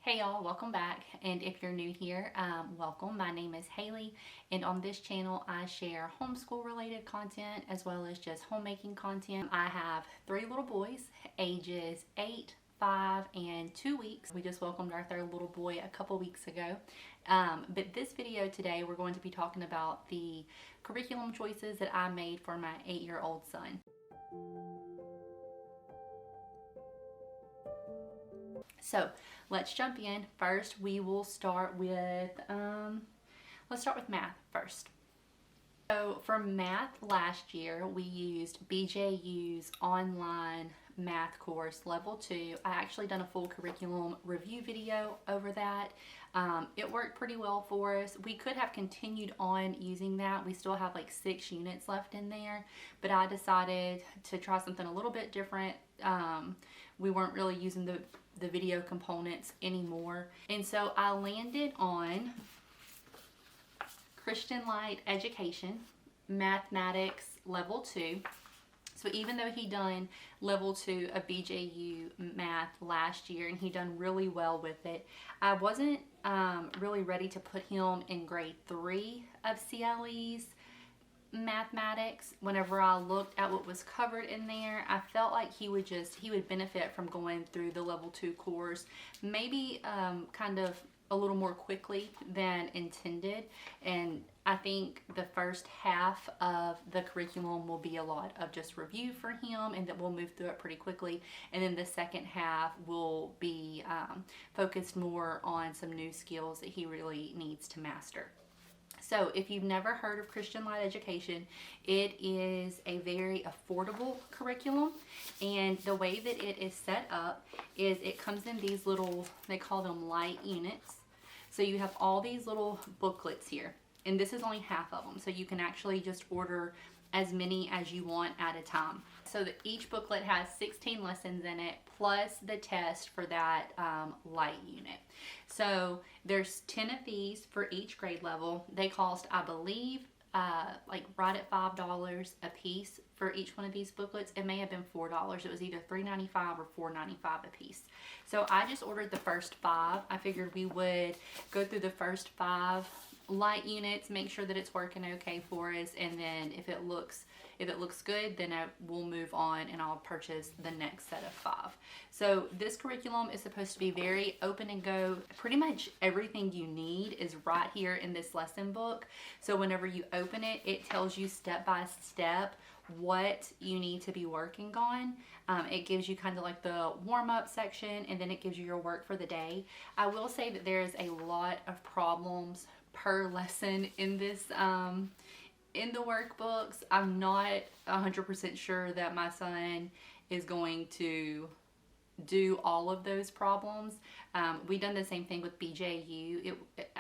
Hey y'all, welcome back. And if you're new here, welcome. My name is Haley, and on this channel I share homeschool related content as well as just homemaking content. I have 3 little boys, ages 8, 5, and 2 weeks. We just welcomed our 3rd little boy a couple weeks ago. But this video today we're going to be talking about the curriculum choices that I made for my 8-year-old son. So let's jump in. First, we will start with, let's start with math first. So for math last year, we used BJU's online math course level 2. I actually done a full curriculum review video over that. It worked pretty well for us. We could have continued on using that. We still have like 6 units left in there, but I decided to try something a little bit different. We weren't really using the video components anymore, and so I landed on Christian Light Education Mathematics Level 2. So even though he done Level 2 of BJU Math last year and he done really well with it, I wasn't really ready to put him in grade 3 of CLE's mathematics. Whenever I looked at what was covered in there, I felt like he would benefit from going through the level 2 course maybe kind of a little more quickly than intended, and I think the first half of the curriculum will be a lot of just review for him, and that we'll move through it pretty quickly, and then the second half will be focused more on some new skills that he really needs to master. So if you've never heard of Christian Light Education, it is a very affordable curriculum, and the way that it is set up is it comes in these little, they call them light units. So you have all these little booklets here, and this is only half of them, so you can actually just order as many as you want at a time. So that each booklet has 16 lessons in it, plus the test for that light unit. So there's 10 of these for each grade level. They cost, I believe, like right at $5 a piece for each one of these booklets. It may have been $4. It was either $3.95 or $4.95 a piece. So I just ordered the first 5. I figured we would go through the first 5 light units, make sure that it's working okay for us, and then if it looks good, then we'll move on and I'll purchase the next set of 5. So this curriculum is supposed to be very open and go. Pretty much everything you need is right here in this lesson book. So whenever you open it, it tells you step by step what you need to be working on. It gives you kind of like the warm-up section, and then it gives you your work for the day. I will say that there's a lot of problems per lesson in this in the workbooks. I'm not 100% sure that my son is going to do all of those problems. We done the same thing with BJU.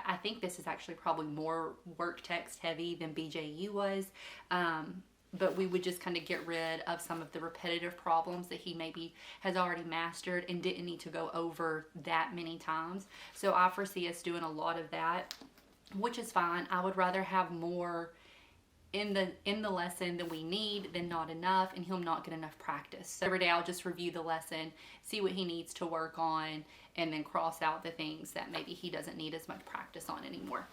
I think this is actually probably more work text heavy than BJU was. But we would just kind of get rid of some of the repetitive problems that he maybe has already mastered and didn't need to go over that many times. So I foresee us doing a lot of that, which is fine. I would rather have more in the lesson than we need than not enough, and he'll not get enough practice. So every day I'll just review the lesson, see what he needs to work on, and then cross out the things that maybe he doesn't need as much practice on anymore.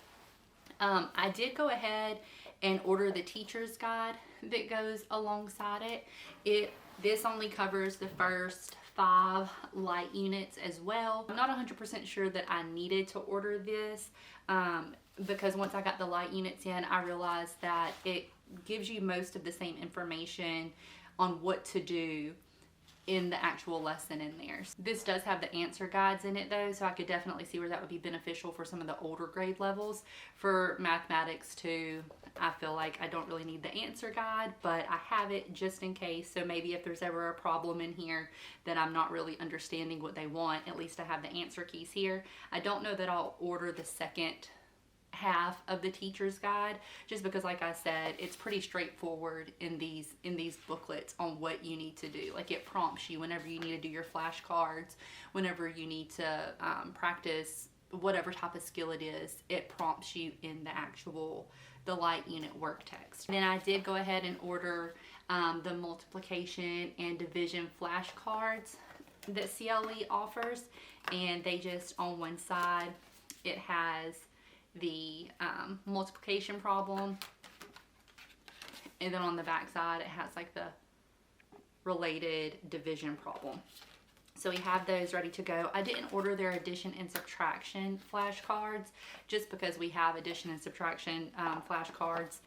I did go ahead and order the teacher's guide that goes alongside it. This only covers the first 5 light units as well. I'm not 100% sure that I needed to order this because once I got the light units in, I realized that it gives you most of the same information on what to do in the actual lesson in there. This does have the answer guides in it though, so I could definitely see where that would be beneficial for some of the older grade levels. For mathematics too, I feel like I don't really need the answer guide, but I have it just in case. So maybe if there's ever a problem in here that I'm not really understanding what they want, at least I have the answer keys here. I don't know that I'll order the second half of the teacher's guide, just because like I said, it's pretty straightforward in these booklets on what you need to do. Like it prompts you whenever you need to do your flashcards, whenever you need to practice whatever type of skill it is, it prompts you in the light unit work text. And then I did go ahead and order the multiplication and division flashcards that CLE offers, and they just, on one side, it has the multiplication problem, and then on the back side it has like the related division problem. So we have those ready to go. I didn't order their addition and subtraction flashcards just because we have addition and subtraction flashcards.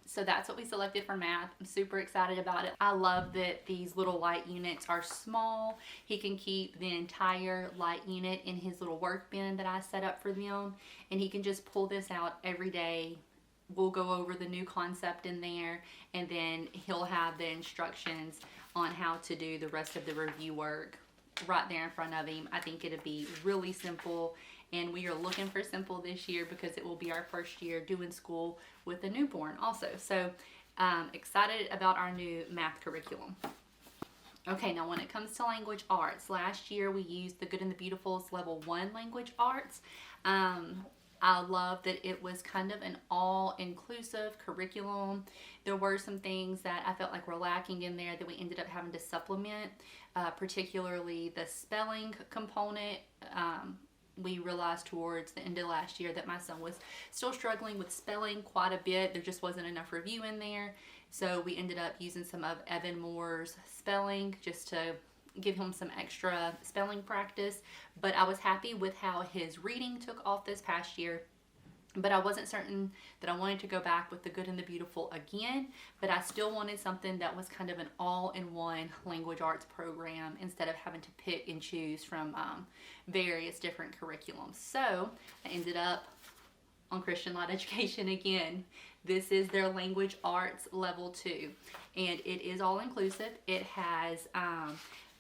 So that's what we selected for math. I'm super excited about it. I love that these little light units are small. He can keep the entire light unit in his little work bin that I set up for them, and he can just pull this out every day. We'll go over the new concept in there, and then he'll have the instructions on how to do the rest of the review work right there in front of him. I think it'll be really simple, and we are looking for simple this year because it will be our first year doing school with a newborn also. So excited about our new math curriculum. Okay, now when it comes to language arts, last year we used the Good and the Beautiful's Level 1 language arts. I love that it was kind of an all-inclusive curriculum. There were some things that I felt like were lacking in there that we ended up having to supplement, particularly the spelling component. We realized towards the end of last year that my son was still struggling with spelling quite a bit. There just wasn't enough review in there. So we ended up using some of Evan Moore's spelling just to give him some extra spelling practice. But I was happy with how his reading took off this past year. But I wasn't certain that I wanted to go back with the Good and the Beautiful again, but I still wanted something that was kind of an all-in-one language arts program instead of having to pick and choose from various different curriculums. So I ended up on Christian Light Education again. This is their language arts level 2, and it is all-inclusive. It has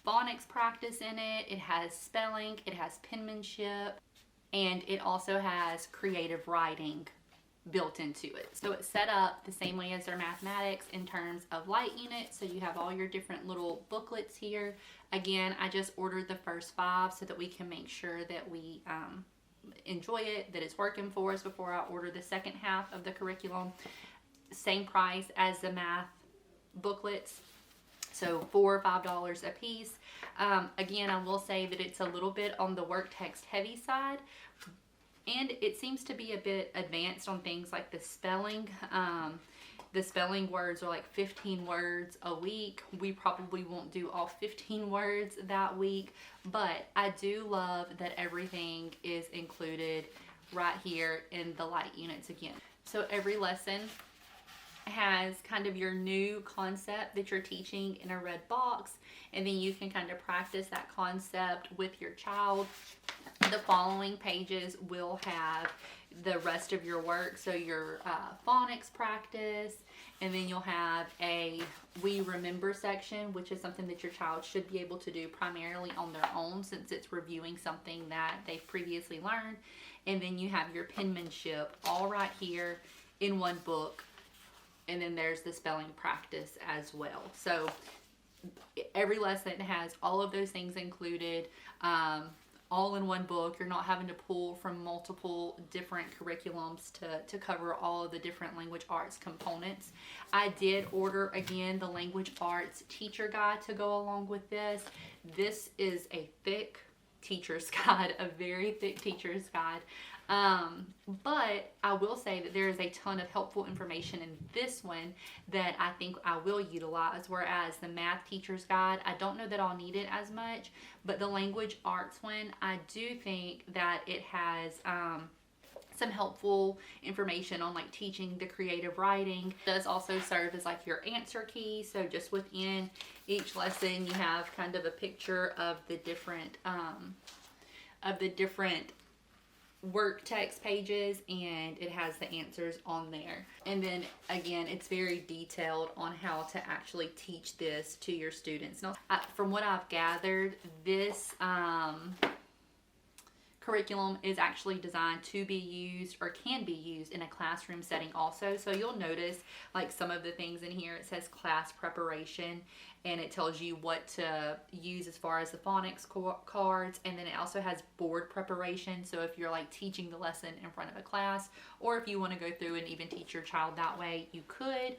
phonics practice in it, it has spelling, it has penmanship, and it also has creative writing built into it. So it's set up the same way as their mathematics in terms of light units. So you have all your different little booklets here. Again, I just ordered the first 5 so that we can make sure that we enjoy it, that it's working for us before I order the second half of the curriculum. Same price as the math booklets. So $4 or $5 a piece. Again, I will say that it's a little bit on the work text heavy side, and it seems to be a bit advanced on things like the spelling. The spelling words are like 15 words a week. We probably won't do all 15 words that week, but I do love that everything is included right here in the light units again. So every lesson has kind of your new concept that you're teaching in a red box, and then you can kind of practice that concept with your child. The following pages will have the rest of your work, so your phonics practice, and then you'll have a We Remember section, which is something that your child should be able to do primarily on their own since it's reviewing something that they've previously learned. And then you have your penmanship all right here in one book. And then there's the spelling practice as well. So every lesson has all of those things included, all in one book. You're not having to pull from multiple different curriculums to cover all of the different language arts components. I did order, again, the language arts teacher guide to go along with this. This is a thick teacher's guide, a very thick teacher's guide. But I will say that there is a ton of helpful information in this one that I think I will utilize, whereas the math teacher's guide, I don't know that I'll need it as much, but the language arts one, I do think that it has some helpful information on like teaching the creative writing. It does also serve as like your answer key. So just within each lesson, you have kind of a picture of the different work text pages, and it has the answers on there. And then again, it's very detailed on how to actually teach this to your students. Now, from what I've gathered, this curriculum is actually designed to be used or can be used in a classroom setting also. So you'll notice like some of the things in here, it says class preparation, and it tells you what to use as far as the phonics cards, and then it also has board preparation. So if you're like teaching the lesson in front of a class, or if you want to go through and even teach your child that way, you could.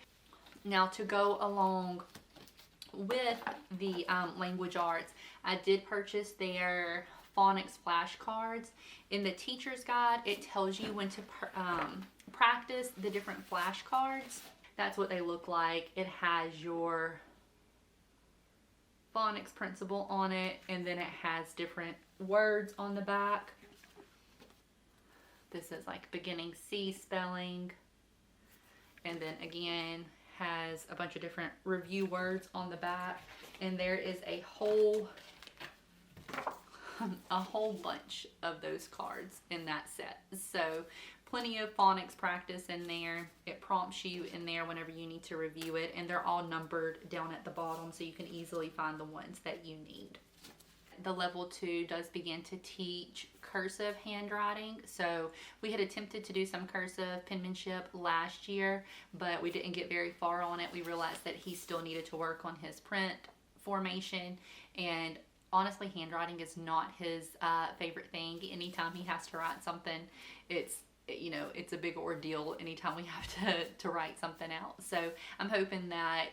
Now, to go along with the language arts, I did purchase their phonics flashcards. In the teacher's guide, it tells you when to practice the different flashcards. That's what they look like. It has your phonics principle on it, and then it has different words on the back. This is like beginning C spelling, and then again has a bunch of different review words on the back, and there is a whole bunch of those cards in that set. So plenty of phonics practice in there. It prompts you in there whenever you need to review it, and they're all numbered down at the bottom so you can easily find the ones that you need. The level 2 does begin to teach cursive handwriting. So we had attempted to do some cursive penmanship last year, but we didn't get very far on it. We realized that he still needed to work on his print formation, and honestly, handwriting is not his favorite thing. Anytime he has to write something, it's a big ordeal anytime we have to write something out. So I'm hoping that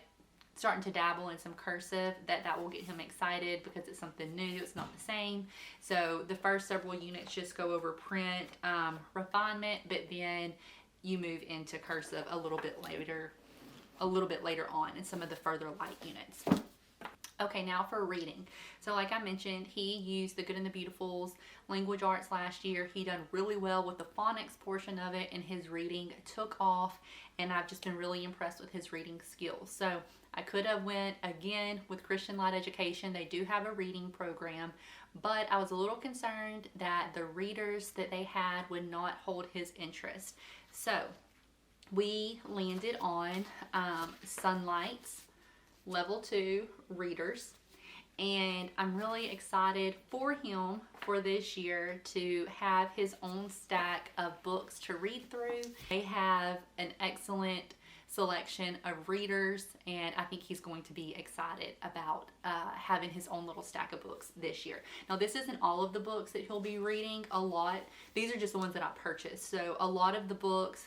starting to dabble in some cursive, that will get him excited because it's something new, it's not the same. So the first several units just go over print refinement, but then you move into cursive a little bit later on in some of the further light units. Okay, now for reading. So like I mentioned, he used the Good and the Beautifuls language arts last year. He done really well with the phonics portion of it, and his reading took off, and I've just been really impressed with his reading skills. So I could have went again with Christian Light Education. They do have a reading program, but I was a little concerned that the readers that they had would not hold his interest. So we landed on Sonlight's level 2 readers, and I'm really excited for him for this year to have his own stack of books to read through. They have an excellent selection of readers, and I think he's going to be excited about having his own little stack of books this year. Now, this isn't all of the books that he'll be reading. These are just the ones that I purchased. So a lot of the books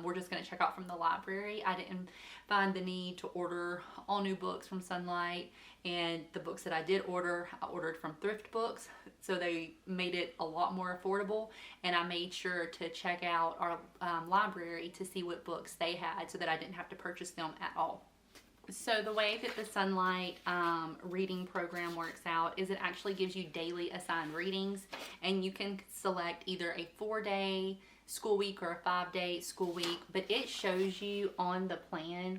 we're just going to check out from the library. I didn't find the need to order all new books from Sonlight, and the books that I did order, I ordered from thrift books, so they made it a lot more affordable, and I made sure to check out our library to see what books they had so that I didn't have to purchase them at all. So the way that the Sonlight reading program works out is it actually gives you daily assigned readings, and you can select either a 4-day school week or a 5-day school week, but it shows you on the plan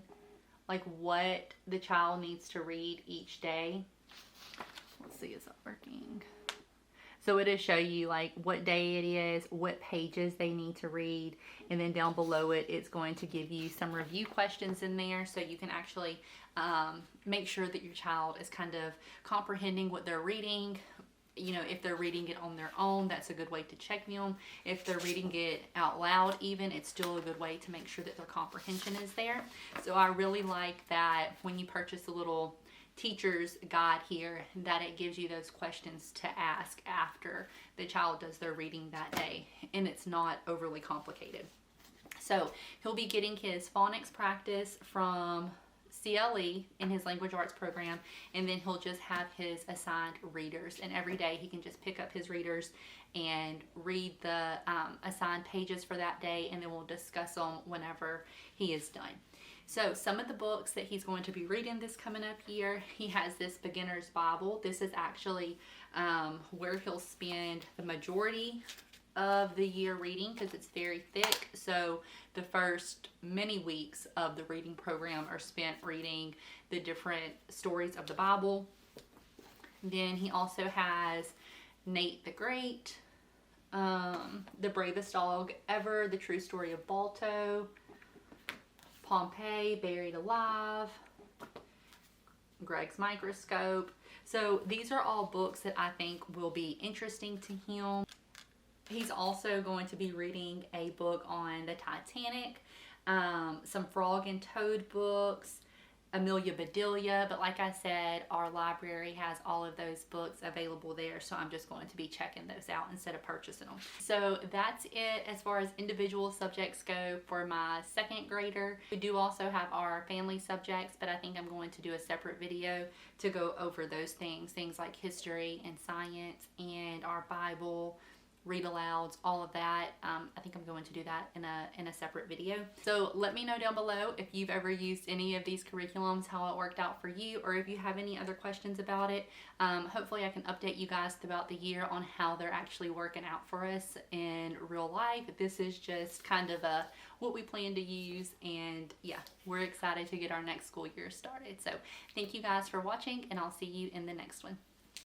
like what the child needs to read each day. Let's see, is that working? So it'll show you like what day it is, what pages they need to read, and then down below it, it's going to give you some review questions in there so you can actually make sure that your child is kind of comprehending what they're reading. You know, if they're reading it on their own, that's a good way to check them. If they're reading it out loud even, it's still a good way to make sure that their comprehension is there. So I really like that when you purchase a little teacher's guide here, that it gives you those questions to ask after the child does their reading that day, and it's not overly complicated. So he'll be getting his phonics practice from CLE in his language arts program, and then he'll just have his assigned readers, and every day he can just pick up his readers and read the assigned pages for that day, and then we'll discuss them whenever he is done. So some of the books that he's going to be reading this coming up year, he has this beginner's Bible. This is actually where he'll spend the majority of the year reading because it's very thick. So the first many weeks of the reading program are spent reading the different stories of the Bible. Then he also has Nate the Great, The Bravest Dog Ever, The True Story of Balto, Pompeii, Buried Alive, Greg's Microscope. So these are all books that I think will be interesting to him. He's also going to be reading a book on the Titanic, some Frog and Toad books, Amelia Bedelia, but like I said, our library has all of those books available there, so I'm just going to be checking those out instead of purchasing them. So that's it as far as individual subjects go for my second grader. We do also have our family subjects, but I think I'm going to do a separate video to go over those things like history and science and our Bible, read alouds, all of that. I think I'm going to do that in a separate video. So let me know down below if you've ever used any of these curriculums, how it worked out for you, or if you have any other questions about it. Hopefully I can update you guys throughout the year on how they're actually working out for us in real life. This is just kind of what we plan to use, and yeah, we're excited to get our next school year started. So thank you guys for watching, and I'll see you in the next one.